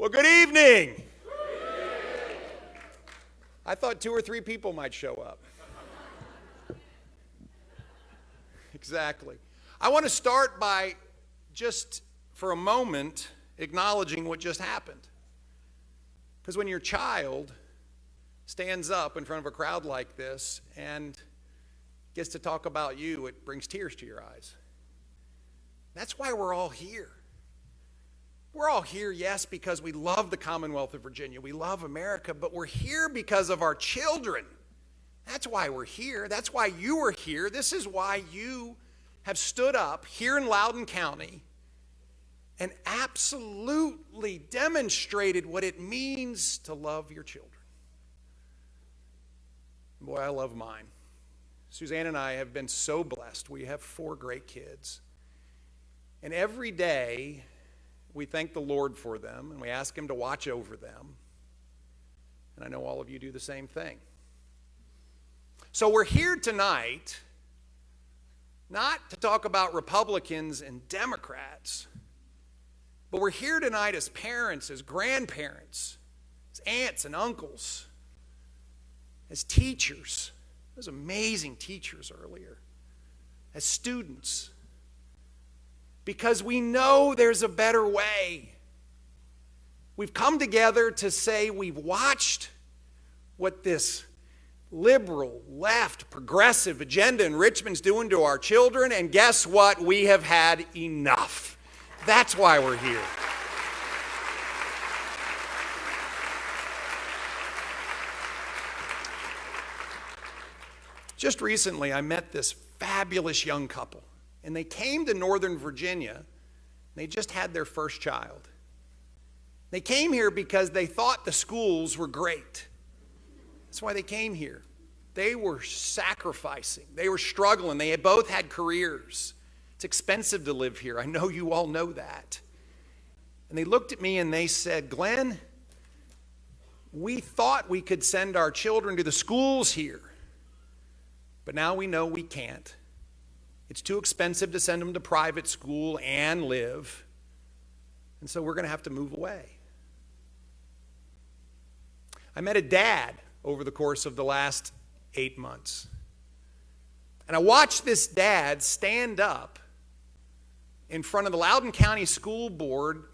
Well, good evening. I thought 2 or 3 people might show up. Exactly. I want to start by just for a moment acknowledging what just happened. Because when your child stands up in front of a crowd like this and gets to talk about you, it brings tears to your eyes. That's why we're all here. We're all here, yes, because we love the Commonwealth of Virginia. We love America, but we're here because of our children. That's why we're here. That's why you are here. This is why you have stood up here in Loudoun County and absolutely demonstrated what it means to love your children. Boy, I love mine. Suzanne and I have been so blessed. We have 4 great kids. And every day, we thank the Lord for them, and we ask Him to watch over them. And I know all of you do the same thing. So we're here tonight not to talk about Republicans and Democrats, but we're here tonight as parents, as grandparents, as aunts and uncles, as teachers. Those amazing teachers earlier. As students. Because we know there's a better way. We've come together to say we've watched what this liberal, left, progressive agenda in Richmond's doing to our children, and guess what? We have had enough. That's why we're here. Just recently, I met this fabulous young couple. And they came to Northern Virginia, and they just had their first child. They came here because they thought the schools were great. That's why they came here. They were sacrificing. They were struggling. They had both had careers. It's expensive to live here. I know you all know that. And they looked at me and they said, Glenn, we thought we could send our children to the schools here, but now we know we can't. It's too expensive to send them to private school and live. And so we're going to have to move away. I met a dad over the course of the last 8 months. And I watched this dad stand up in front of the Loudoun County School Board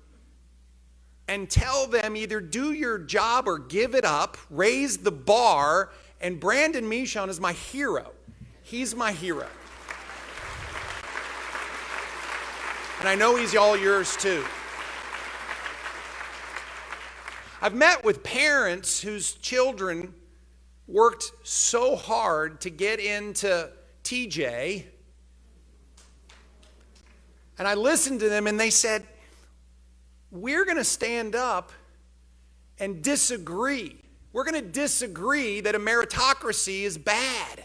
and tell them either do your job or give it up, raise the bar, and Brandon Michon is my hero. He's my hero. And I know he's all yours too. I've met with parents whose children worked so hard to get into TJ. And I listened to them and they said, we're going to stand up and disagree. We're going to disagree that a meritocracy is bad.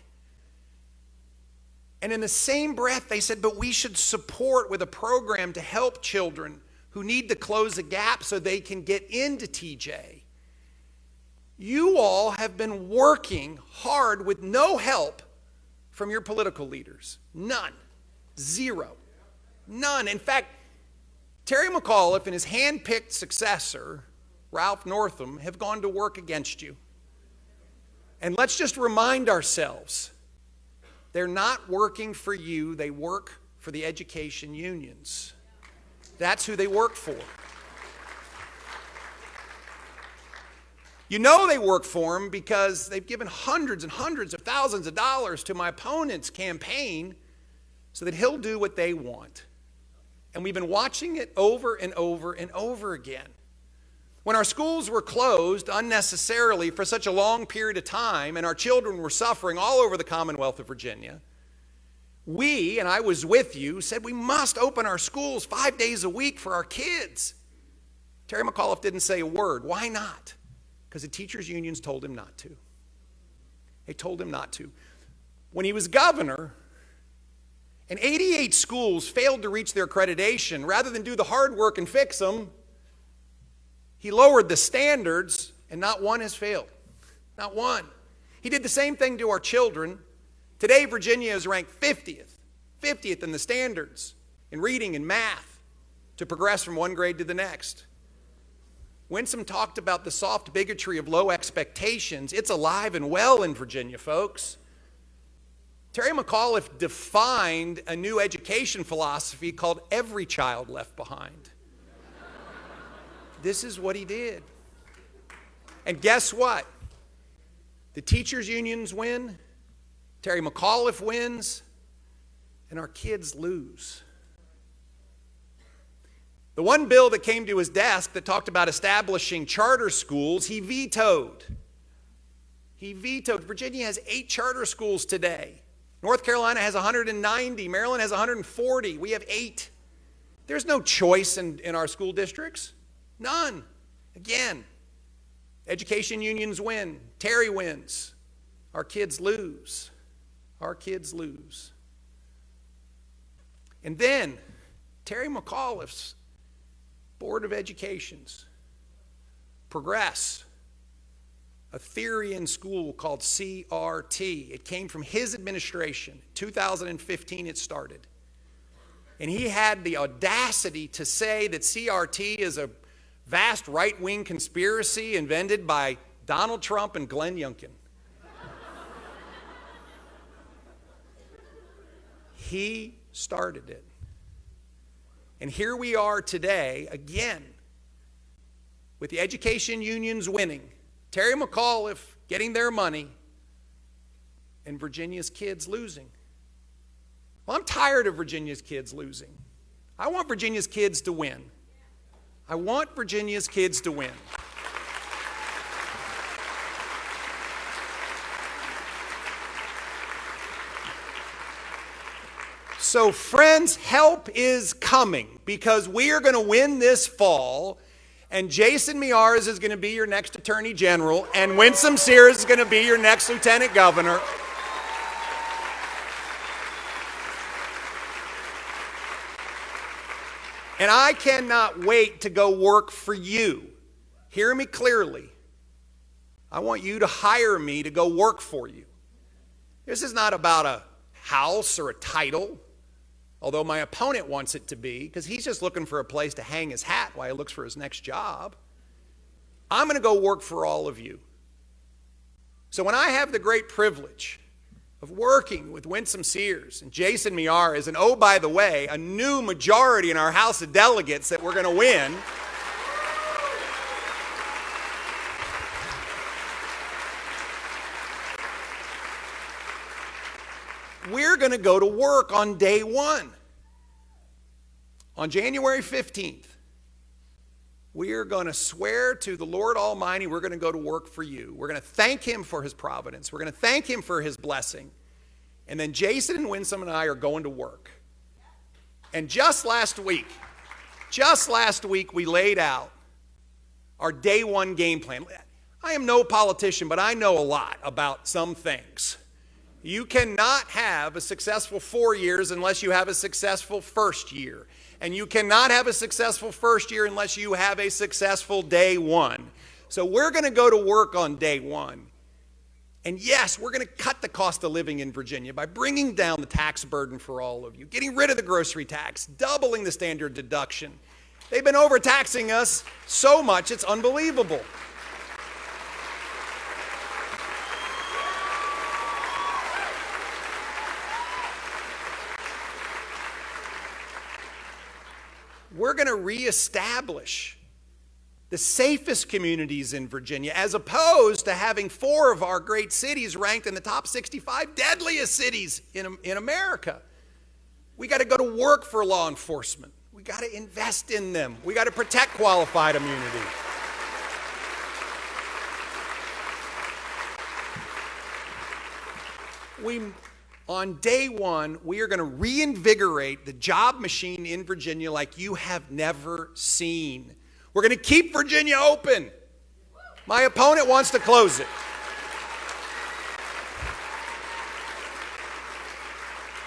And in the same breath, they said, but we should support with a program to help children who need to close a gap so they can get into TJ. You all have been working hard with no help from your political leaders. None. Zero. None. In fact, Terry McAuliffe and his hand-picked successor, Ralph Northam, have gone to work against you. And let's just remind ourselves, they're not working for you, they work for the education unions. That's who they work for. You know they work for them because they've given hundreds and hundreds of thousands of dollars to my opponent's campaign so that he'll do what they want. And we've been watching it over and over and over again. When our schools were closed unnecessarily for such a long period of time and our children were suffering all over the Commonwealth of Virginia, we, and I was with you, said we must open our schools 5 days a week for our kids. Terry McAuliffe didn't say a word. Why not? Because the teachers' unions told him not to. They told him not to. When he was governor, and 88 schools failed to reach their accreditation, rather than do the hard work and fix them, he lowered the standards, and not one has failed. Not one. He did the same thing to our children. Today, Virginia is ranked 50th in the standards in reading and math to progress from one grade to the next. Winsome talked about the soft bigotry of low expectations. It's alive and well in Virginia, folks. Terry McAuliffe defined a new education philosophy called every child left behind. This is what he did. And guess what? The teachers' unions win, Terry McAuliffe wins, and our kids lose. The one bill that came to his desk that talked about establishing charter schools, he vetoed. He vetoed. Virginia has 8 charter schools today. North Carolina has 190. Maryland has 140. We have 8. There's no choice in our school districts. None. Again, education unions win. Terry wins. Our kids lose. Our kids lose. And then Terry McAuliffe's Board of Education's progress a theory in school called CRT. It came from his administration. 2015 it started. And he had the audacity to say that CRT is a vast right-wing conspiracy invented by Donald Trump and Glenn Youngkin. He started it. And here we are today, again, with the education unions winning, Terry McAuliffe getting their money, and Virginia's kids losing. Well, I'm tired of Virginia's kids losing. I want Virginia's kids to win. I want Virginia's kids to win. So, friends, help is coming because we are going to win this fall. And Jason Miyares is going to be your next Attorney General, and Winsome Sears is going to be your next Lieutenant Governor. And I cannot wait to go work for you. Hear me clearly. I want you to hire me to go work for you. This is not about a house or a title, although my opponent wants it to be, because he's just looking for a place to hang his hat while he looks for his next job. I'm going to go work for all of you. So when I have the great privilege of working with Winsome Sears and Jason Miyares, and oh, by the way, a new majority in our House of Delegates that we're going to win, we're going to go to work on day one. On January 15th, we are going to swear to the Lord Almighty we're going to go to work for you. We're going to thank Him for His providence. We're going to thank Him for His blessing. And then Jason and Winsome and I are going to work. And just last week, we laid out our day one game plan. I am no politician, but I know a lot about some things. You cannot have a successful 4 years unless you have a successful first year. And you cannot have a successful first year unless you have a successful day one. So we're going to go to work on day one. And yes, we're going to cut the cost of living in Virginia by bringing down the tax burden for all of you, getting rid of the grocery tax, doubling the standard deduction. They've been overtaxing us so much, it's unbelievable. We're going to reestablish the safest communities in Virginia, as opposed to having 4 of our great cities ranked in the top 65 deadliest cities in America. We got to go to work for law enforcement. We got to invest in them. We got to protect qualified immunity. On day one, we are going to reinvigorate the job machine in Virginia like you have never seen. We're going to keep Virginia open. My opponent wants to close it.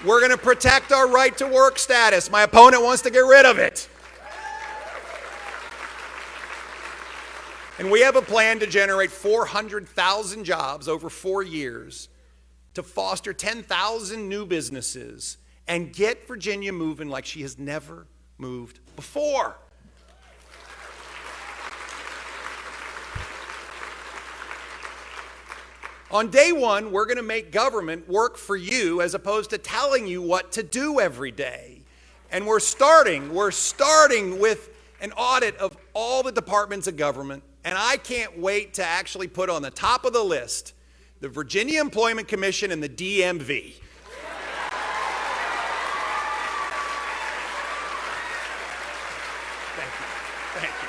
We're going to protect our right to work status. My opponent wants to get rid of it. And we have a plan to generate 400,000 jobs over 4 years, to foster 10,000 new businesses and get Virginia moving like she has never moved before. On day one, we're going to make government work for you as opposed to telling you what to do every day. And we're starting with an audit of all the departments of government. And I can't wait to actually put on the top of the list the Virginia Employment Commission and the DMV. Thank you. Thank you.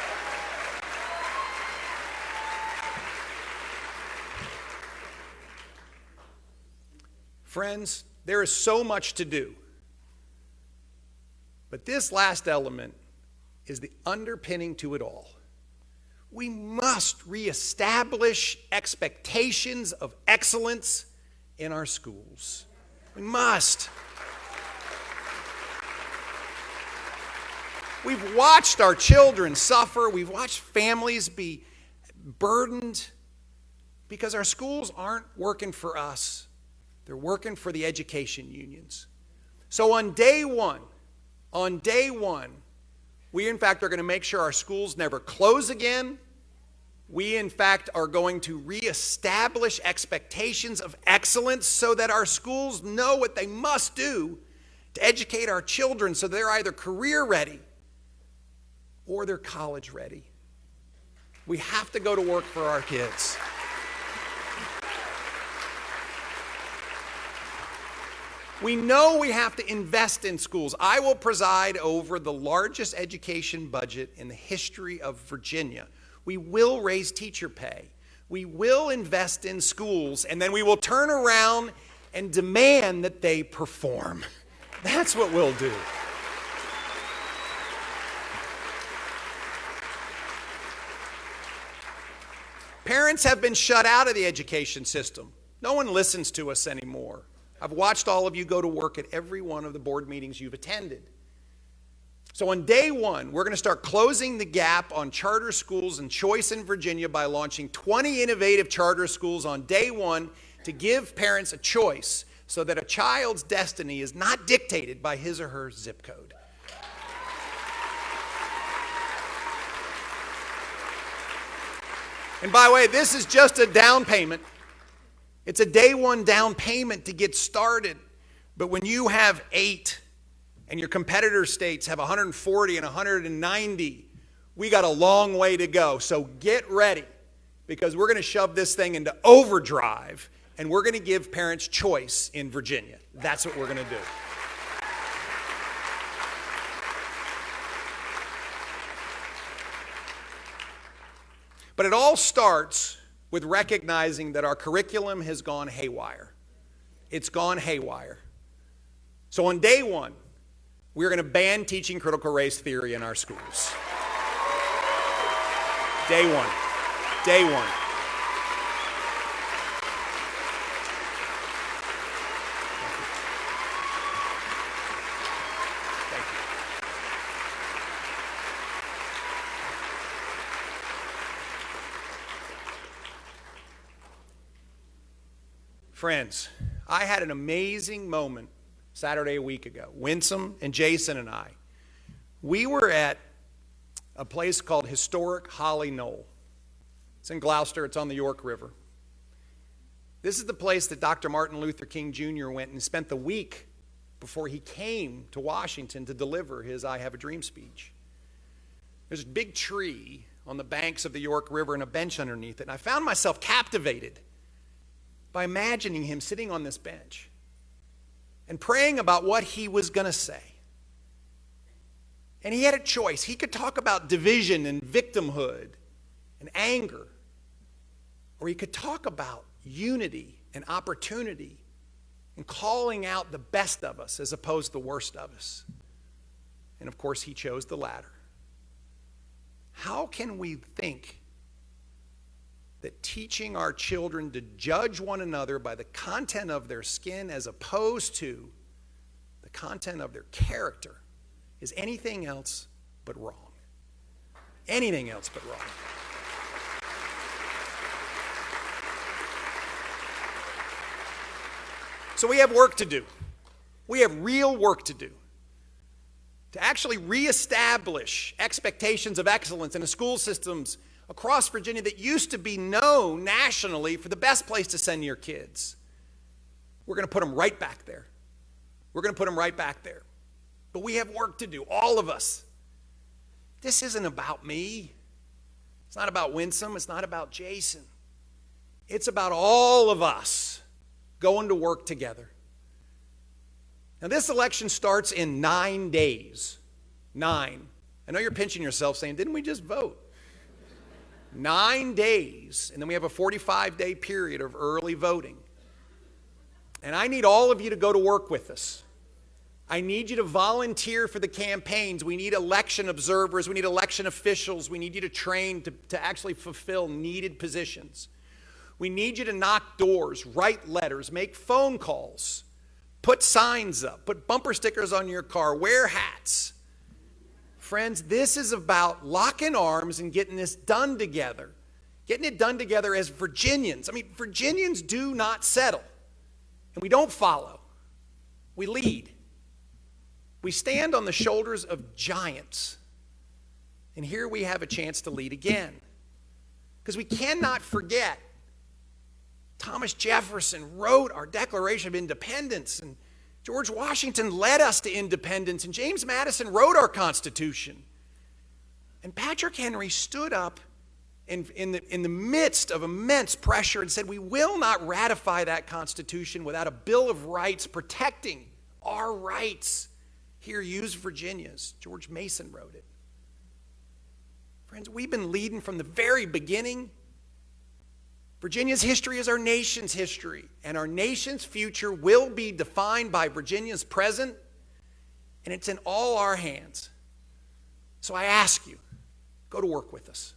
Friends, there is so much to do. But this last element is the underpinning to it all. We must reestablish expectations of excellence in our schools. We must. We've watched our children suffer. We've watched families be burdened because our schools aren't working for us. They're working for the education unions. So on day one, we in fact are going to make sure our schools never close again. We in fact are going to reestablish expectations of excellence so that our schools know what they must do to educate our children so they're either career ready or they're college ready. We have to go to work for our kids. We know we have to invest in schools. I will preside over the largest education budget in the history of Virginia. We will raise teacher pay. We will invest in schools, and then we will turn around and demand that they perform. That's what we'll do. Parents have been shut out of the education system. No one listens to us anymore. I've watched all of you go to work at every one of the board meetings you've attended. So on day one, we're going to start closing the gap on charter schools and choice in Virginia by launching 20 innovative charter schools on day one to give parents a choice so that a child's destiny is not dictated by his or her zip code. And by the way, this is just a down payment. It's a day one down payment to get started. But when you have 8 and your competitor states have 140 and 190, we got a long way to go. So get ready, because we're going to shove this thing into overdrive, and we're going to give parents choice in Virginia. That's what we're going to do. But it all starts with recognizing that our curriculum has gone haywire. It's gone haywire. So on day one, we're going to ban teaching critical race theory in our schools. Day one. Day one. Thank you. Friends, I had an amazing moment Saturday a week ago. Winsome and Jason and I, we were at a place called Historic Holly Knoll. It's in Gloucester. It's on the York River. This is the place that Dr. Martin Luther King Jr. went and spent the week before he came to Washington to deliver his I Have a Dream speech. There's a big tree on the banks of the York River and a bench underneath it, and I found myself captivated by imagining him sitting on this bench and praying about what he was going to say. And he had a choice. He could talk about division and victimhood and anger, or he could talk about unity and opportunity and calling out the best of us as opposed to the worst of us. And of course, he chose the latter. How can we think that teaching our children to judge one another by the content of their skin as opposed to the content of their character is anything else but wrong? Anything else but wrong. So we have work to do. We have real work to do to actually reestablish expectations of excellence in the school systems across Virginia that used to be known nationally for the best place to send your kids. We're going to put them right back there. We're going to put them right back there. But we have work to do, all of us. This isn't about me. It's not about Winsome. It's not about Jason. It's about all of us going to work together. Now, this election starts in 9 days. 9. I know you're pinching yourself saying, didn't we just vote? 9 days, and then we have a 45-day period of early voting. And I need all of you to go to work with us. I need you to volunteer for the campaigns. We need election observers. We need election officials. We need you to train to actually fulfill needed positions. We need you to knock doors, write letters, make phone calls, put signs up, put bumper stickers on your car, wear hats. Friends, this is about locking arms and getting this done together. Getting it done together as Virginians. I mean, Virginians do not settle. And we don't follow. We lead. We stand on the shoulders of giants. And here we have a chance to lead again. Because we cannot forget, Thomas Jefferson wrote our Declaration of Independence, and George Washington led us to independence, and James Madison wrote our Constitution. And Patrick Henry stood up in the midst of immense pressure and said, we will not ratify that Constitution without a Bill of Rights protecting our rights. Here, use Virginia's. George Mason wrote it. Friends, we've been leading from the very beginning. Virginia's history is our nation's history, and our nation's future will be defined by Virginia's present, and it's in all our hands. So I ask you, go to work with us.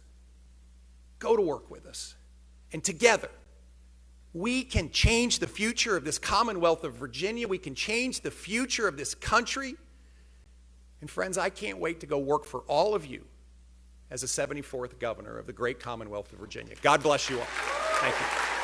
Go to work with us. And together, we can change the future of this Commonwealth of Virginia. We can change the future of this country. And friends, I can't wait to go work for all of you as the 74th governor of the great Commonwealth of Virginia. God bless you all. Thank you.